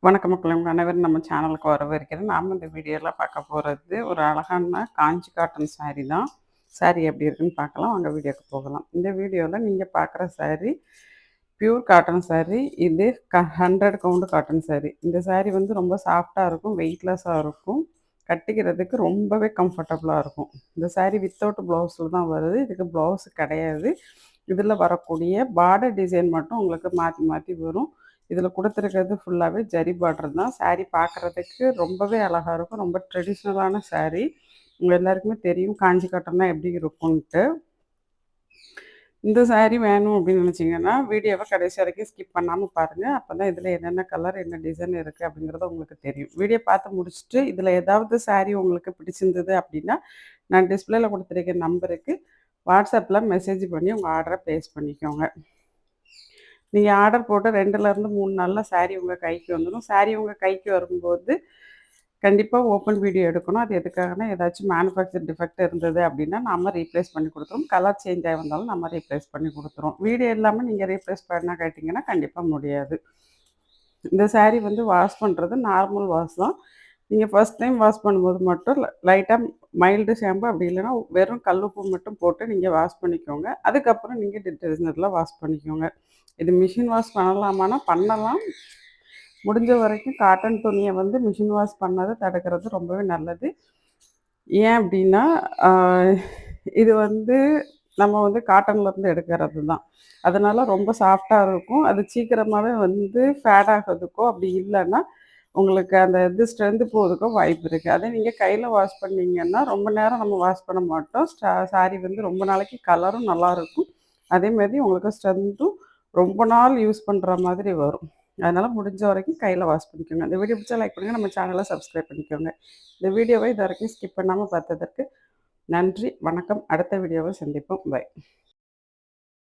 வணக்கம் மக்களே! உங்க அனைவரும் நம்ம சேனலுக்கு வரவேற்கிறேன். நாம இந்த வீடியோல பார்க்க போறது ஒரு அழகான காஞ்சி காட்டன் சாரி தான். சாரி எப்படி இருக்குன்னு பார்க்கலாம். வாங்க வீடியோக்கு போகலாம். இந்த வீடியோல நீங்க பார்க்குற சாரி பியூர் காட்டன் சாரி. இது 100 கவுண்ட் காட்டன் சாரி. இந்த சாரி வந்து ரொம்ப சாஃப்ட்டா இருக்கும், வெயிட்லெஸ்ஸா இருக்கும். கட்டிக்கிறதுக்கு ரொம்பவே கம்ஃபர்டபுளா இருக்கும். இந்த சாரி வித்தவுட் ப்ளவுஸில தான் வருது. இதுக்கு ப்ளவுஸ் கிடையாது. இதில வரக்கூடிய பார்டர் டிசைன் மட்டும் உங்களுக்கு மாத்தி மாத்தி வரும். இதில குடுத்துருக்கிறது ஃபுல்லாவே ஜரி பார்டர் தான். சாரி பார்க்குறதுக்கு ரொம்பவே அழகா இருக்கும். ரொம்ப ட்ரெடிஷ்னலான சாரி. உங்க எல்லாருக்குமே தெரியும் காஞ்சி காட்டன்னா எப்படி இருக்குன்ட்டு. இந்த சாரி வேணும் அப்படின்னு நினச்சிங்கன்னா, வீடியோவ கடைசி வரைக்கும் ஸ்கிப் பண்ணாம பாருங்க. அப்பதான் இதில என்னென்ன கலர், என்ன டிசைன் இருக்கு அப்படிங்கிறது உங்களுக்கு தெரியும். வீடியோ பார்த்து முடிச்சுட்டு, இதில ஏதாவது சாரி உங்களுக்கு பிடிச்சிருந்தது அப்படின்னா, நான் டிஸ்ப்ளேல குடுத்துருக்க நம்பருக்கு WhatsAppல மெசேஜ் பண்ணி உங்க ஆர்டர பிளேஸ் பண்ணிக்கோங்க. நீங்க ஆர்டர் போட்டு 2லேருந்து 3 நாள்ல சாரி உங்க கைக்கு வந்துரும். சாரி உங்க கைக்கு வரும்போது, கண்டிப்பா ஓப்பன் வீடியோ எடுக்கணும். அது எதுக்காகன்னா, ஏதாச்சும் மேனுஃபேக்சர் டிஃபெக்ட் இருந்தது அப்டின்னா, நாம ரீப்ளேஸ் பண்ணி குடுத்துருவோம். கலர் சேஞ்ச் ஆயிருந்தாலும் நம்ம ரீப்ளேஸ் பண்ணி குடுத்துருவோம். வீடியோ இல்லாம நீங்க ரீப்ளேஸ் பண்ண கேட்டீங்கன்னா, கண்டிப்பா முடியாது. இந்த சாரி வந்து வாஷ் பண்றது நார்மல் வாஷ் தான். நீங்க ஃபர்ஸ்ட் டைம் வாஷ் பண்ணும்போது மட்டும் லைட்டா மைல்டு ஷாம்பு அப்படி இல்லைன்னா வெறும் கல்லுப்பு மட்டும் போட்டு நீங்க வாஷ் பண்ணிக்கோங்க. அதுக்கப்புறம் நீங்க டிட்டர்ஜென்ட்ல வாஷ் பண்ணிக்கோங்க. இது மிஷின் வாஷ் பண்ணலாமான்னா பண்ணலாம். முடிஞ்ச வரைக்கும் காட்டன் துணிய வந்து மிஷின் வாஷ் பண்ணாத தடுக்கிறது ரொம்பவே நல்லது. ஏன் அப்படின்னா, ஆ இது வந்து நம்ம வந்து காட்டன்லேருந்து எடுக்கிறது தான். அதனால ரொம்ப சாஃப்ட்டா இருக்கும். அது சீக்கிரமாவே வந்து ஃபேட் ஆகுறதுக்கோ, அப்படி இல்லன்னா, உங்களுக்கு அந்த இது ஸ்ட்ரென்த் போறதுக்கோ வாய்ப்பு இருக்கு. அதே நீங்க கையில வாஷ் பண்ணீங்கன்னா, ரொம்ப நேரம் நம்ம வாஷ் பண்ண மாட்டோம். சாரி வந்து ரொம்ப நாளைக்கு கலரும் நல்லாயிருக்கும். அதேமாரி உங்களுக்கு ஸ்ட்ரென்த்தும் ரொம்ப நாள் யூஸ் பண்ற மாதிரி வரும். அதனால முடிஞ்ச வரைக்கும் கையில வாஷ் பண்ணிக்கோங்க. இந்த வீடியோ பிடிச்சா லைக் பண்ணுங்க. நம்ம சேனல சப்ஸ்கிரைப் பண்ணிக்கோங்க. இந்த வீடியோவை இதுவரைக்கும் ஸ்கிப் பண்ணாம பார்த்ததற்கு நன்றி. வணக்கம். அடுத்த வீடியோவில் சந்திப்போம். பை.